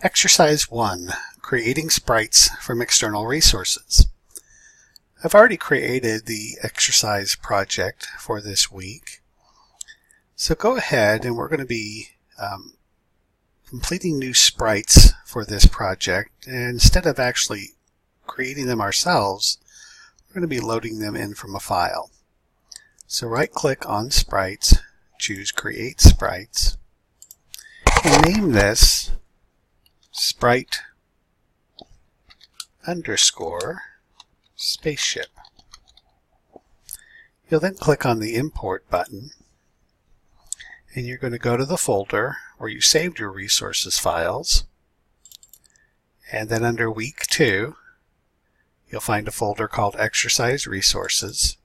Exercise 1, Creating Sprites from External Resources. I've already created the exercise project for this week. So go ahead and we're going to be completing new sprites for this project. And instead of actually creating them ourselves, we're going to be loading them in from a file. So right click on Sprites, choose Create Sprites, and name this Sprite _ spaceship. You'll then click on the Import button, and you're going to go to the folder where you saved your resources files, and then under Week 2 you'll find a folder called Exercise Resources,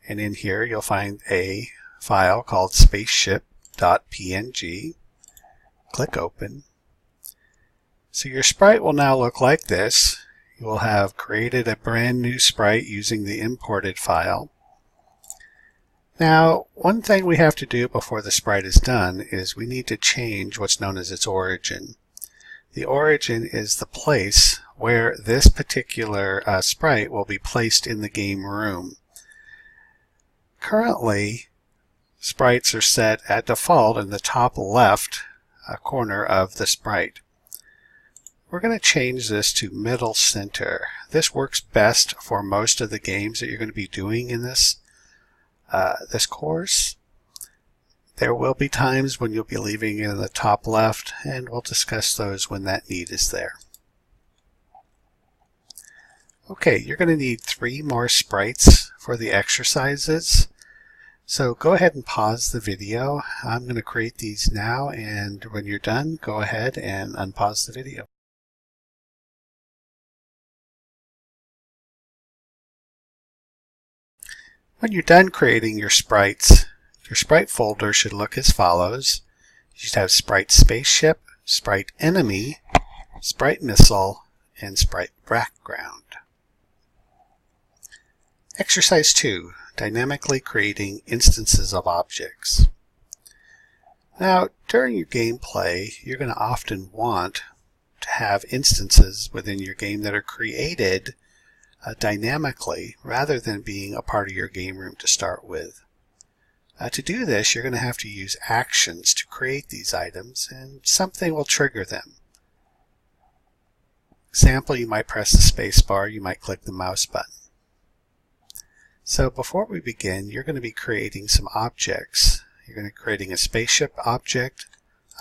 and in here you'll find a file called spaceship.png. Click Open. So your sprite will now look like this. You will have created a brand new sprite using the imported file. Now, one thing we have to do before the sprite is done is we need to change what's known as its origin. The origin is the place where this particular sprite will be placed in the game room. Currently, sprites are set at default in the top left corner of the sprite. We're going to change this to middle center. This works best for most of the games that you're going to be doing in this course. There will be times when you'll be leaving it in the top left, and we'll discuss those when that need is there. Okay, you're going to need 3 more sprites for the exercises. So go ahead and pause the video. I'm going to create these now, and when you're done, go ahead and unpause the video. When you're done creating your sprites, your sprite folder should look as follows. You should have Sprite Spaceship, Sprite Enemy, Sprite Missile, and Sprite Background. Exercise 2, Dynamically Creating Instances of Objects. Now, during your gameplay, you're going to often want to have instances within your game that are created dynamically rather than being a part of your game room to start with. To do this, you're going to have to use actions to create these items, and something will trigger them. Example, you might press the space bar, you might click the mouse button. So before we begin, you're going to be creating some objects. You're going to be creating a spaceship object,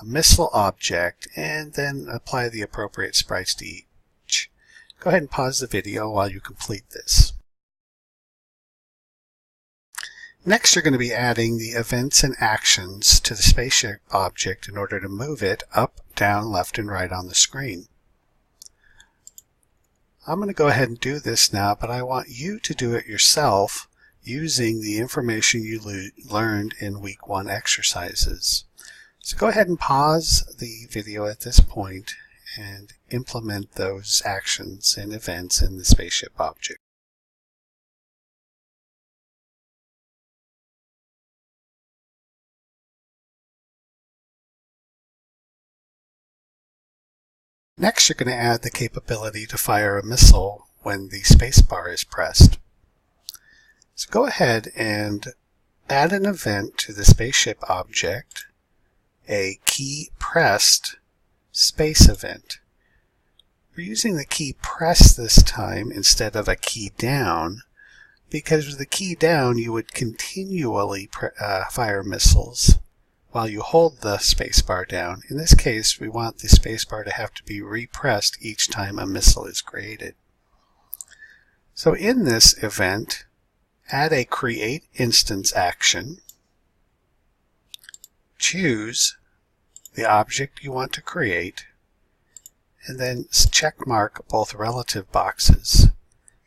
a missile object, and then apply the appropriate sprites to each. Go ahead and pause the video while you complete this. Next, you're going to be adding the events and actions to the spaceship object in order to move it up, down, left, and right on the screen. I'm going to go ahead and do this now, but I want you to do it yourself using the information you learned in Week 1 exercises. So go ahead and pause the video at this point and implement those actions and events in the spaceship object. Next, you're going to add the capability to fire a missile when the spacebar is pressed. So go ahead and add an event to the spaceship object, a key pressed space event. We're using the key press this time instead of a key down, because with the key down you would continually fire missiles while you hold the spacebar down. In this case, we want the spacebar to have to be repressed each time a missile is created. So in this event, add a Create Instance action, choose the object you want to create, and then check mark both relative boxes.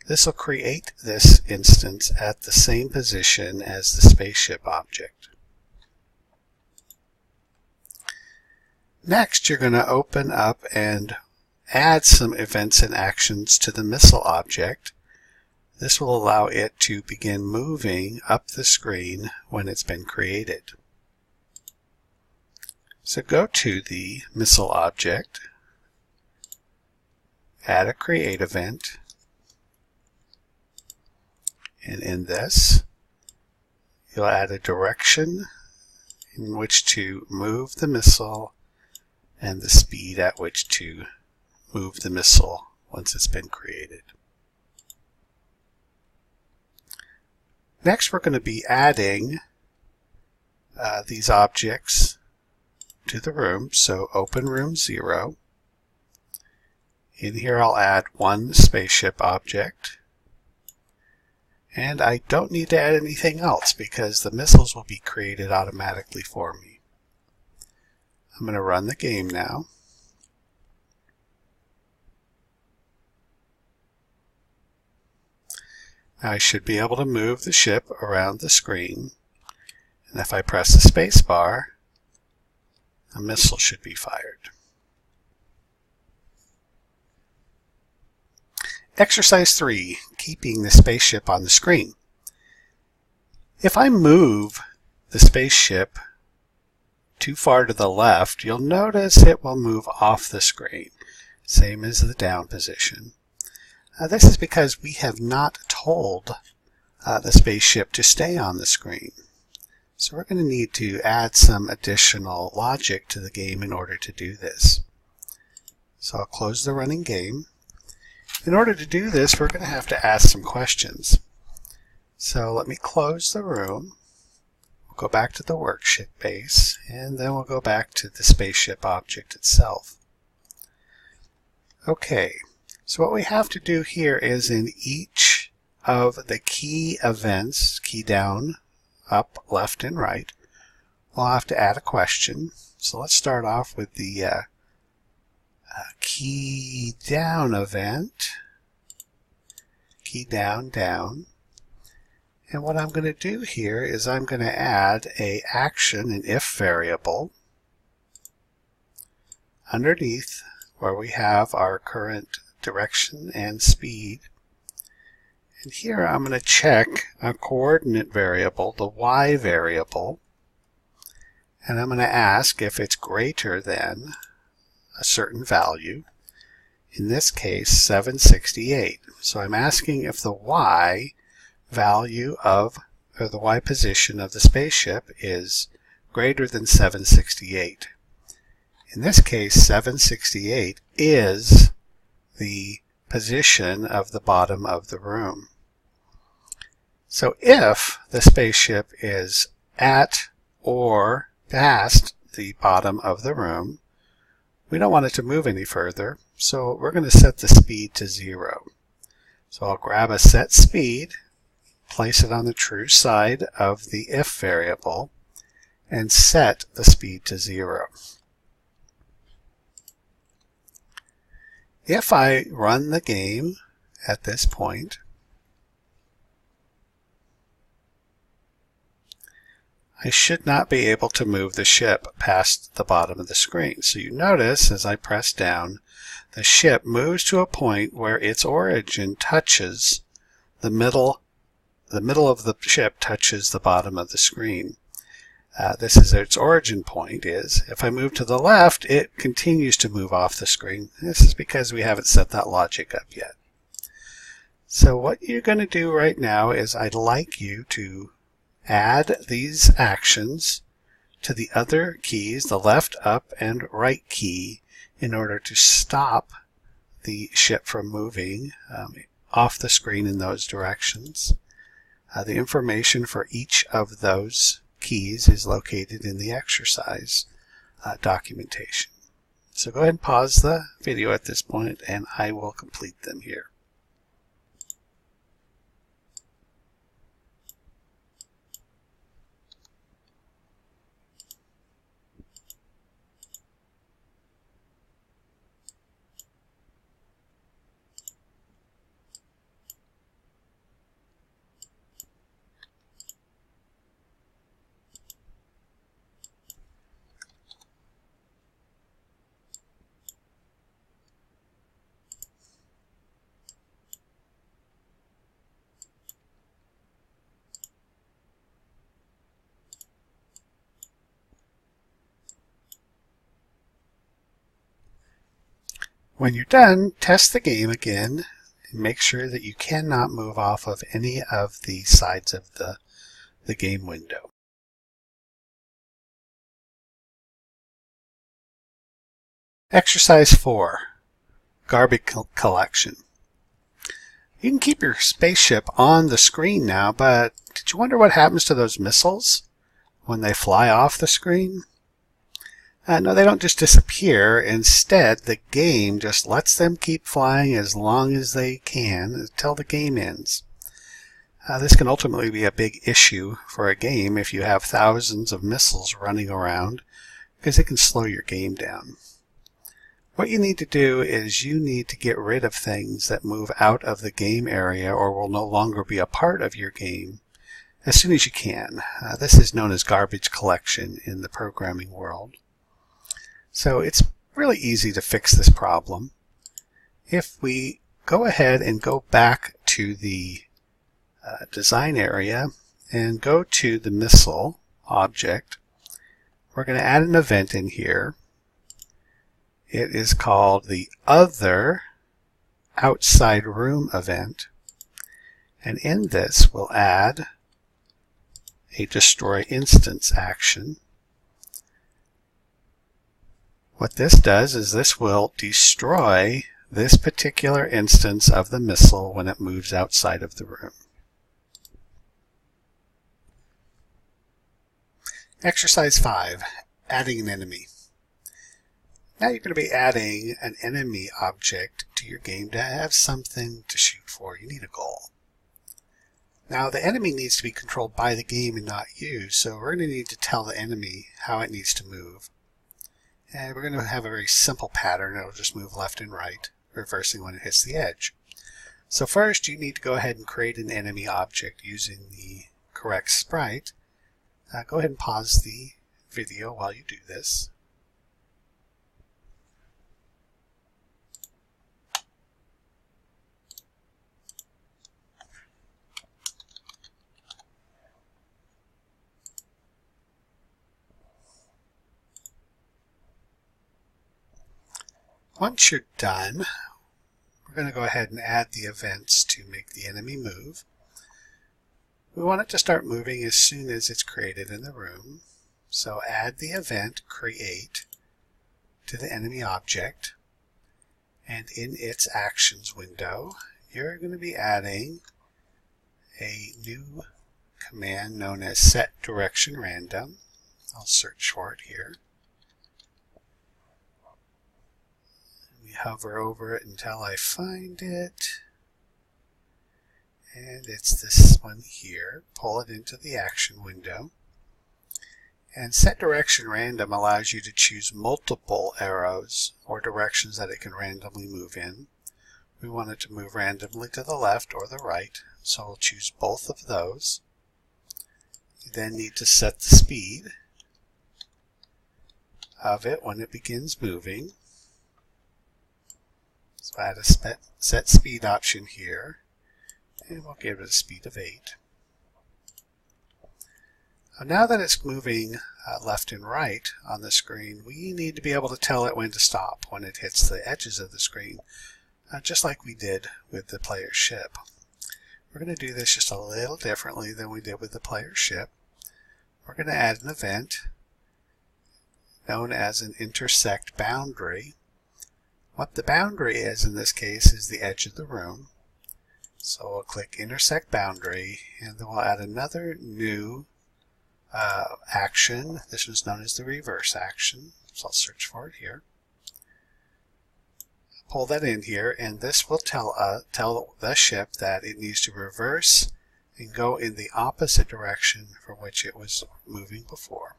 This will create this instance at the same position as the spaceship object. Next, you're going to open up and add some events and actions to the missile object. This will allow it to begin moving up the screen when it's been created. So go to the missile object, add a create event, and in this, you'll add a direction in which to move the missile and the speed at which to move the missile once it's been created. Next, we're going to be adding these objects to the room. So open room 0. In here I'll add one spaceship object. And I don't need to add anything else because the missiles will be created automatically for me. I'm going to run the game now. Now I should be able to move the ship around the screen. And if I press the space bar, a missile should be fired. Exercise 3, keeping the spaceship on the screen. If I move the spaceship too far to the left, you'll notice it will move off the screen, same as the down position. This is because we have not told the spaceship to stay on the screen. So we're going to need to add some additional logic to the game in order to do this. So I'll close the running game. In order to do this, we're going to have to ask some questions. So let me close the room. We'll go back to the worksheet base, and then we'll go back to the spaceship object itself. Okay, so what we have to do here is in each of the key events, key down, up, left, and right, we'll have to add a question. So let's start off with the key down event, key down, down. And what I'm going to do here is I'm going to add an action, an if variable, underneath where we have our current direction and speed. And here I'm going to check a coordinate variable, the y variable, and I'm going to ask if it's greater than a certain value, in this case 768. So I'm asking if the y value of, or the y position of the spaceship is greater than 768. In this case, 768 is the position of the bottom of the room. So if the spaceship is at or past the bottom of the room, we don't want it to move any further, so we're going to set the speed to 0. So I'll grab a set speed, place it on the true side of the if variable, and set the speed to 0. If I run the game at this point, I should not be able to move the ship past the bottom of the screen. So you notice as I press down, the ship moves to a point where its origin touches the middle of the ship touches the bottom of the screen. This is its origin point is. If I move to the left, it continues to move off the screen. This is because we haven't set that logic up yet. So what you're going to do right now is I'd like you to add these actions to the other keys, the left, up, and right key, in order to stop the ship from moving off the screen in those directions. The information for each of those keys is located in the exercise documentation. So go ahead and pause the video at this point and I will complete them here. When you're done, test the game again and make sure that you cannot move off of any of the sides of the game window. Exercise 4, Garbage Collection. You can keep your spaceship on the screen now, but did you wonder what happens to those missiles when they fly off the screen? No, they don't just disappear. Instead, the game just lets them keep flying as long as they can until the game ends. This can ultimately be a big issue for a game if you have thousands of missiles running around, because it can slow your game down. What you need to do is you need to get rid of things that move out of the game area or will no longer be a part of your game as soon as you can. This is known as garbage collection in the programming world. So it's really easy to fix this problem. If we go ahead and go back to the design area and go to the missile object, we're going to add an event in here. It is called the Other Outside Room event. And in this, we'll add a Destroy Instance action. What this does is this will destroy this particular instance of the missile when it moves outside of the room. Exercise 5, Adding an Enemy. Now you're going to be adding an enemy object to your game to have something to shoot for. You need a goal. Now the enemy needs to be controlled by the game and not you, so we're going to need to tell the enemy how it needs to move. And we're going to have a very simple pattern. It'll just move left and right, reversing when it hits the edge. So first you need to go ahead and create an enemy object using the correct sprite. Go ahead and pause the video while you do this. Once you're done, we're going to go ahead and add the events to make the enemy move. We want it to start moving as soon as it's created in the room. So add the event create to the enemy object, and in its actions window, you're going to be adding a new command known as set direction random. I'll search for it here. We hover over it until I find it. And it's this one here. Pull it into the action window. And set direction random allows you to choose multiple arrows or directions that it can randomly move in. We want it to move randomly to the left or the right, so we'll choose both of those. You then need to set the speed of it when it begins moving. So add a set speed option here, and we'll give it a speed of 8. Now that it's moving left and right on the screen, we need to be able to tell it when to stop when it hits the edges of the screen, just like we did with the player ship. We're going to do this just a little differently than we did with the player ship. We're going to add an event known as an intersect boundary. What the boundary is in this case is the edge of the room. So we'll click intersect boundary, and then we'll add another new action. This is known as the reverse action. So I'll search for it here. Pull that in here, and this will tell the ship that it needs to reverse and go in the opposite direction from which it was moving before.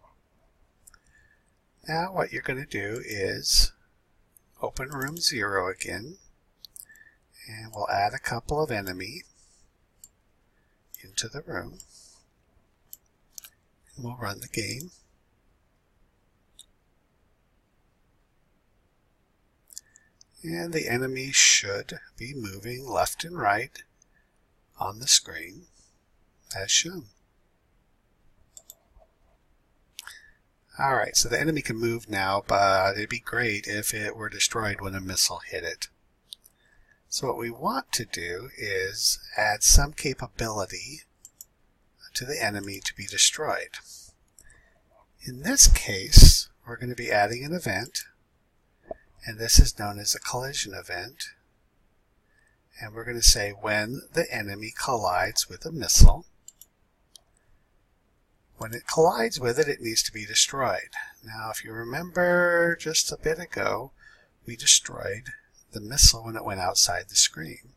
Now what you're going to do is open room 0 again, and we'll add a couple of enemy into the room. And we'll run the game. And the enemy should be moving left and right on the screen as shown. Alright, so the enemy can move now, but it'd be great if it were destroyed when a missile hit it. So what we want to do is add some capability to the enemy to be destroyed. In this case, we're going to be adding an event, and this is known as a collision event. And we're going to say when the enemy collides with a missile, when it collides with it, it needs to be destroyed. Now, if you remember just a bit ago, we destroyed the missile when it went outside the screen.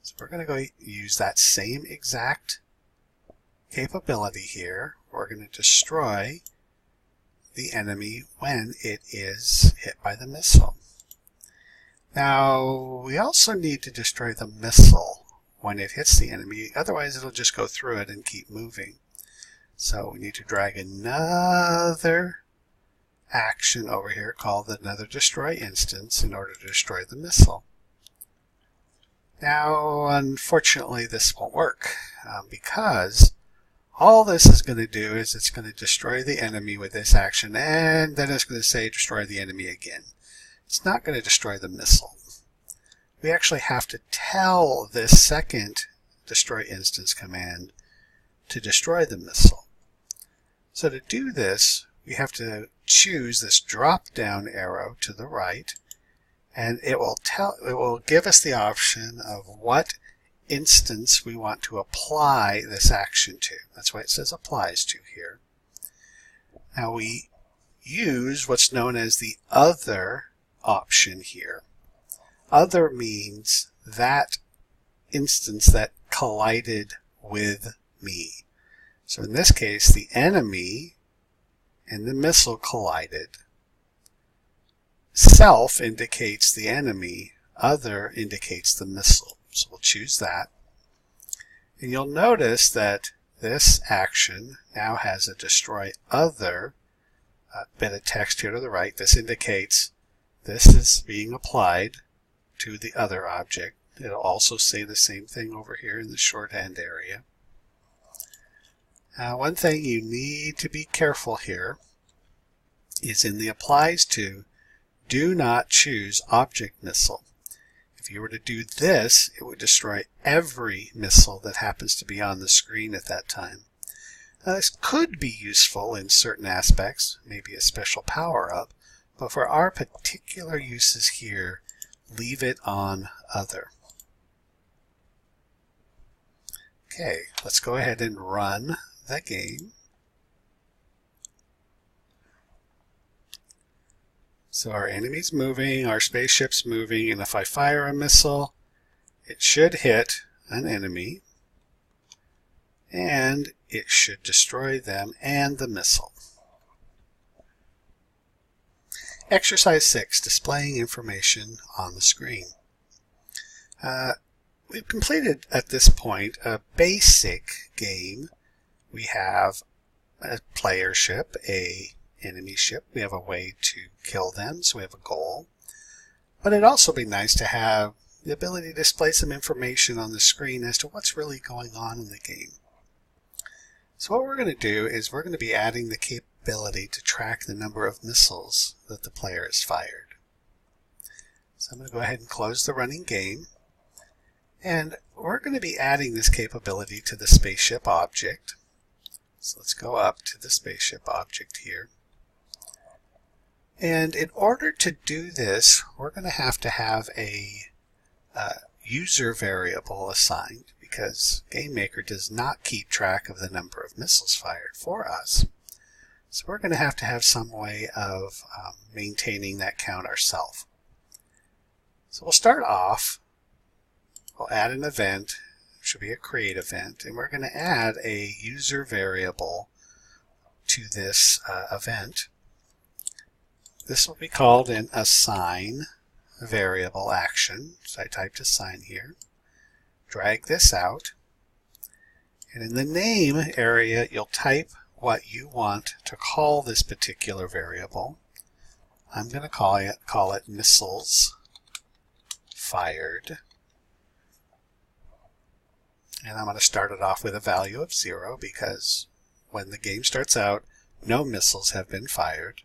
So we're going to go use that same exact capability here. We're going to destroy the enemy when it is hit by the missile. Now, we also need to destroy the missile when it hits the enemy, otherwise it'll just go through it and keep moving. So we need to drag another action over here called another destroy instance in order to destroy the missile. Now, unfortunately, this won't work because all this is going to do is it's going to destroy the enemy with this action, and then it's going to say destroy the enemy again. It's not going to destroy the missile. We actually have to tell this second destroy instance command to destroy the missile. So to do this, we have to choose this drop down arrow to the right, and it will give us the option of what instance we want to apply this action to. That's why it says applies to here. Now we use what's known as the other option here. Other means that instance that collided with me. So in this case, the enemy and the missile collided. Self indicates the enemy, other indicates the missile. So we'll choose that. And you'll notice that this action now has a destroy other bit of text here to the right. This indicates this is being applied to the other object. It'll also say the same thing over here in the shorthand area. One thing you need to be careful here is in the applies to, do not choose object missile. If you were to do this, it would destroy every missile that happens to be on the screen at that time. Now, this could be useful in certain aspects, maybe a special power-up, but for our particular uses here, leave it on other. Okay, let's go ahead and run the game. So our enemy's moving, our spaceship's moving, and if I fire a missile, it should hit an enemy, and it should destroy them and the missile. Exercise 6, displaying information on the screen. We've completed at this point a basic game. We have a player ship, a enemy ship. We have a way to kill them, so we have a goal. But it'd also be nice to have the ability to display some information on the screen as to what's really going on in the game. So what we're going to do is we're going to be adding the capability to track the number of missiles that the player has fired. So I'm going to go ahead and close the running game. And we're going to be adding this capability to the spaceship object. So let's go up to the spaceship object here. And in order to do this, we're going to have a user variable assigned, because GameMaker does not keep track of the number of missiles fired for us. So we're going to have some way of maintaining that count ourselves. So we'll start off, we'll add an event, it should be a create event, and we're going to add a user variable to this event. This will be called an assign variable action. So I typed assign here. Drag this out. And in the name area, you'll type what you want to call this particular variable. I'm going to call it missiles fired. And I'm going to start it off with a value of 0 because when the game starts out, no missiles have been fired.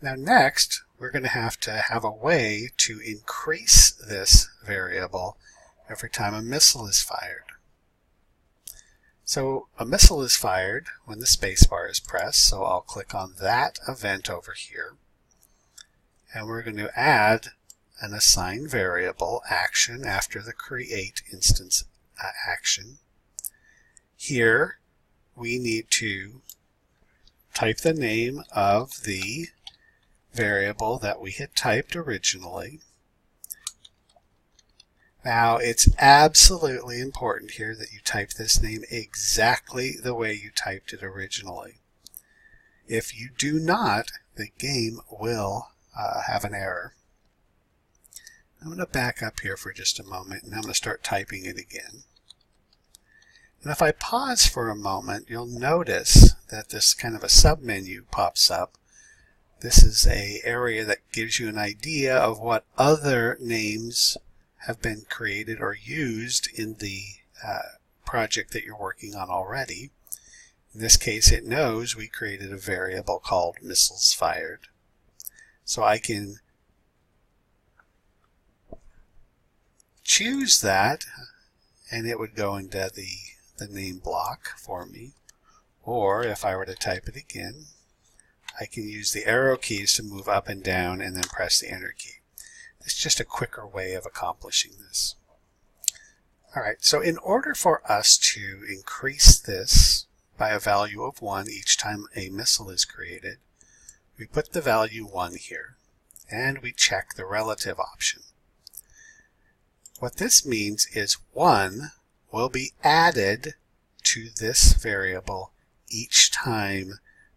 Now next, we're going to have a way to increase this variable every time a missile is fired. So a missile is fired when the spacebar is pressed, so I'll click on that event over here. And we're going to add an assign variable action after the create instance action. Here we need to type the name of the variable that we had typed originally. Now it's absolutely important here that you type this name exactly the way you typed it originally. If you do not, the game will have an error. I'm going to back up here for just a moment and I'm going to start typing it again. And if I pause for a moment, you'll notice that this kind of a submenu pops up. This is an area that gives you an idea of what other names have been created or used in the project that you're working on already. In this case, it knows we created a variable called missiles fired. So I can choose that and it would go into the name block for me. Or if I were to type it again, I can use the arrow keys to move up and down and then press the enter key. It's just a quicker way of accomplishing this. Alright, so in order for us to increase this by a value of 1 each time a missile is created, we put the value 1 here and we check the relative option. What this means is 1 will be added to this variable each time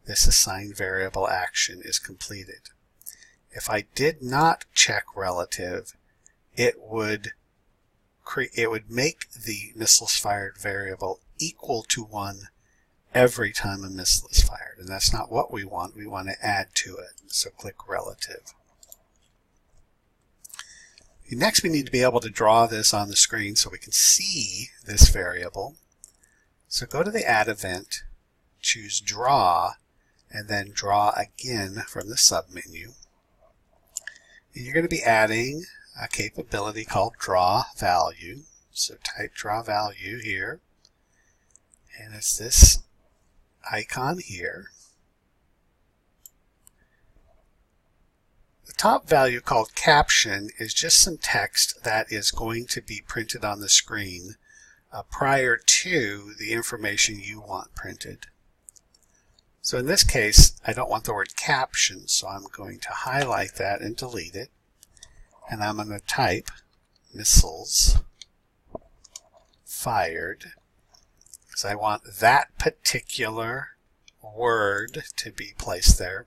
this assigned variable action is completed. If I did not check relative, it would make the missiles fired variable equal to 1 every time a missile is fired, and that's not what we want. We want to add to it, so click relative. Next, we need to be able to draw this on the screen so we can see this variable. So go to the add event, choose draw, and then draw again from the submenu. And you're going to be adding a capability called draw value. So type draw value here, and it's this icon here. The top value called caption is just some text that is going to be printed on the screen prior to the information you want printed. So in this case, I don't want the word caption, so I'm going to highlight that and delete it. And I'm going to type missiles fired, because I want that particular word to be placed there.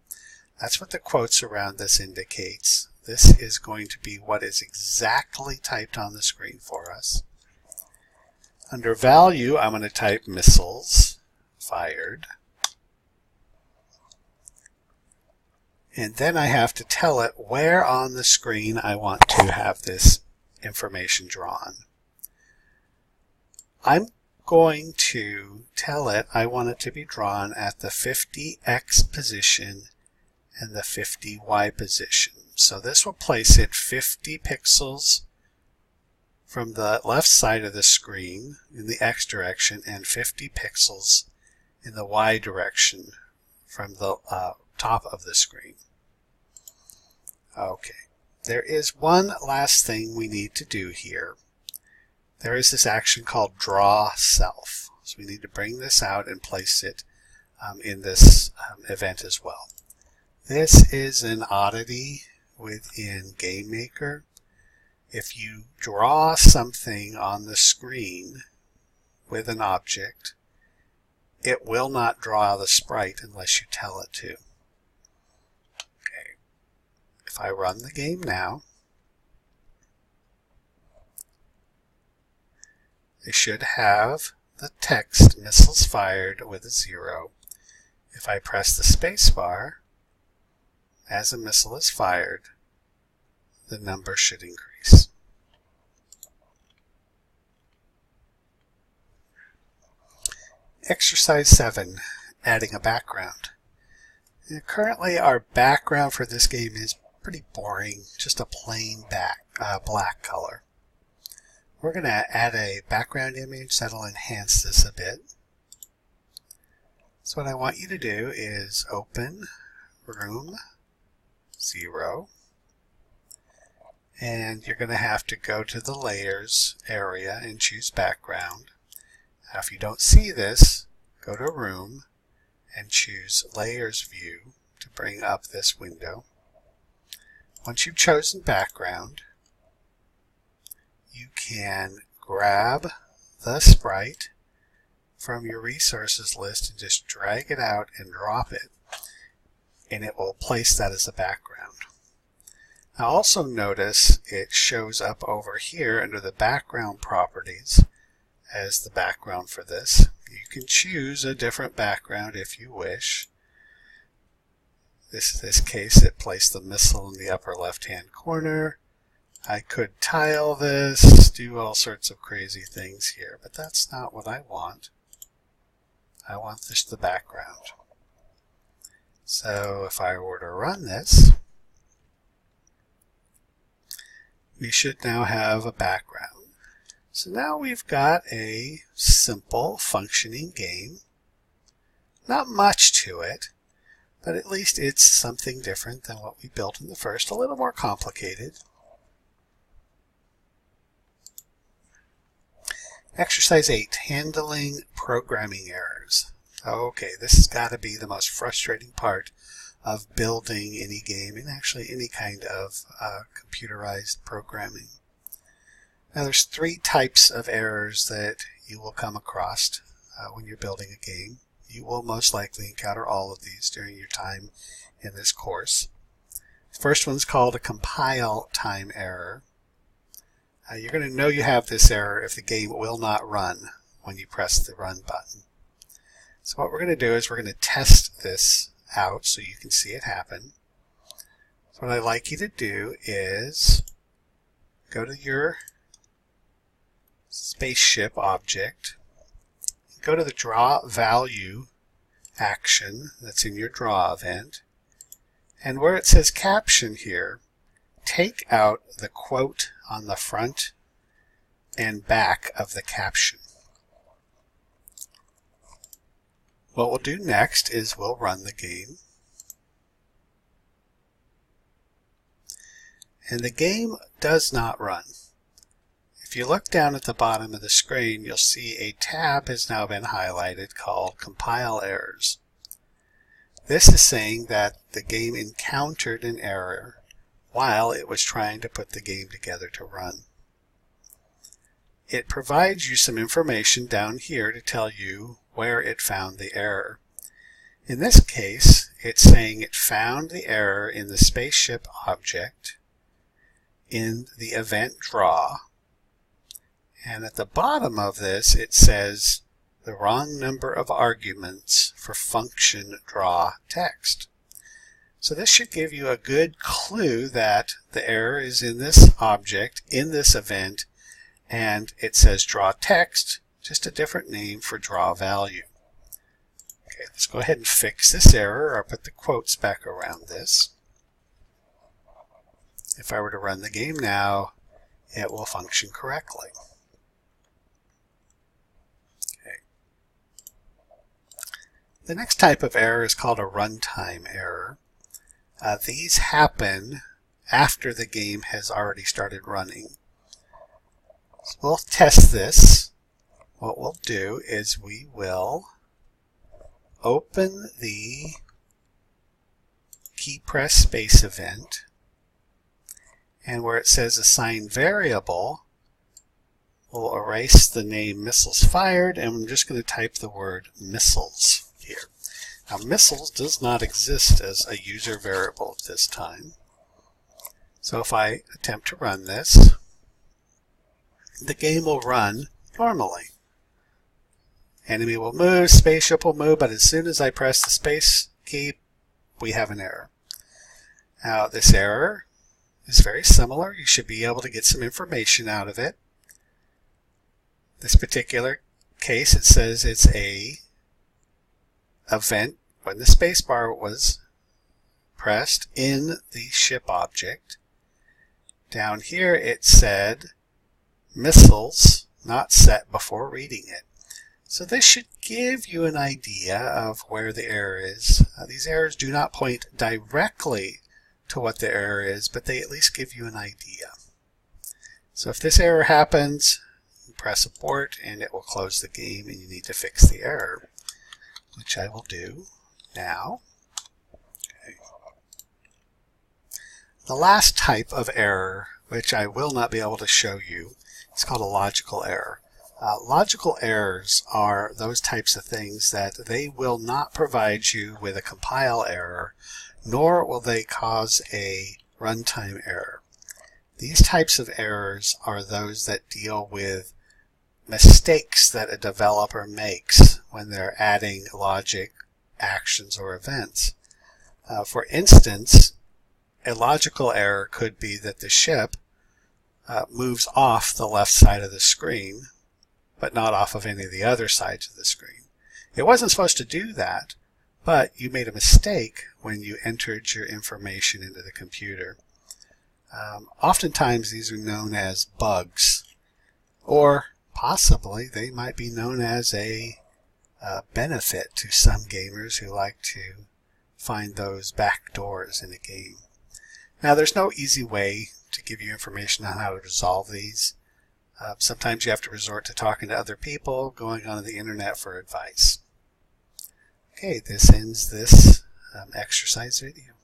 That's what the quotes around this indicates. This is going to be what is exactly typed on the screen for us. Under value, I'm going to type missiles fired. And then I have to tell it where on the screen I want to have this information drawn. I'm going to tell it I want it to be drawn at the 50x position and the 50y position. So this will place it 50 pixels from the left side of the screen in the x direction and 50 pixels in the y direction from the top of the screen. Okay, there is one last thing we need to do here. There is this action called draw self. So we need to bring this out and place it in this event as well. This is an oddity within GameMaker. If you draw something on the screen with an object, it will not draw the sprite unless you tell it to. Okay. If I run the game now, it should have the text missiles fired with a 0. If I press the space bar, as a missile is fired, the number should increase. Exercise 7. adding a background. And currently our background for this game is pretty boring, just a plain black color. We're going to add a background image that'll enhance this a bit. So what I want you to do is open Room 0, and you're going to have to go to the Layers area and choose Background. Now if you don't see this, go to Room and choose Layers View to bring up this window. Once you've chosen Background, you can grab the sprite from your resources list and just drag it out and drop it, and it will place that as a background. Now also notice it shows up over here under the background properties as the background for this. You can choose a different background if you wish. This case it placed the missile in the upper left hand corner. I could tile this, do all sorts of crazy things here, but that's not what I want. I want just the background. So if I were to run this, we should now have a background. So now we've got a simple functioning game. Not much to it, but at least it's something different than what we built in the first, a little more complicated. Exercise 8, handling programming errors. Okay, this has got to be the most frustrating part of building any game and actually any kind of computerized programming. Now there's 3 types of errors that you will come across when you're building a game. You will most likely encounter all of these during your time in this course. The first one's called a compile time error. You're going to know you have this error if the game will not run when you press the run button. So what we're going to do is we're going to test this out so you can see it happen. So what I'd like you to do is go to your spaceship object, go to the draw value action that's in your draw event, and where it says caption here, take out the quote on the front and back of the caption. What we'll do next is we'll run the game. And the game does not run. If you look down at the bottom of the screen, you'll see a tab has now been highlighted called Compile Errors. This is saying that the game encountered an error while it was trying to put the game together to run. It provides you some information down here to tell you where it found the error. In this case, it's saying it found the error in the spaceship object in the event draw. And at the bottom of this, it says the wrong number of arguments for function draw text. So this should give you a good clue that the error is in this object, in this event, and it says draw text, just a different name for draw value. Okay, let's go ahead and fix this error, or put the quotes back around this. If I were to run the game now, it will function correctly. Okay. The next type of error is called a runtime error. These happen after the game has already started running. So we'll test this. What we'll do is we will open the key press space event, and where it says assign variable, we'll erase the name missiles fired, and I'm just going to type the word missiles here. Now missiles does not exist as a user variable at this time. So if I attempt to run this, the game will run normally. Enemy will move, spaceship will move, but as soon as I press the space key, we have an error. Now this error is very similar. You should be able to get some information out of it. This particular case, it says it's a event when the spacebar was pressed in the ship object. Down here it said missiles not set before reading it. So this should give you an idea of where the error is. These errors do not point directly to what the error is, but they at least give you an idea. So if this error happens, you press abort and it will close the game, and you need to fix the error, which I will do now. Okay. The last type of error, which I will not be able to show you, is called a logical error. Logical errors are those types of things that they will not provide you with a compile error, nor will they cause a runtime error. These types of errors are those that deal with mistakes that a developer makes when they're adding logic, actions, or events. For instance, a logical error could be that the ship moves off the left side of the screen, but not off of any of the other sides of the screen. It wasn't supposed to do that, but you made a mistake when you entered your information into the computer. Oftentimes these are known as bugs, or possibly they might be known as a benefit to some gamers who like to find those back doors in a game. Now, there's no easy way to give you information on how to resolve these. Sometimes you have to resort to talking to other people, going on the internet for advice. Okay, this ends this exercise video.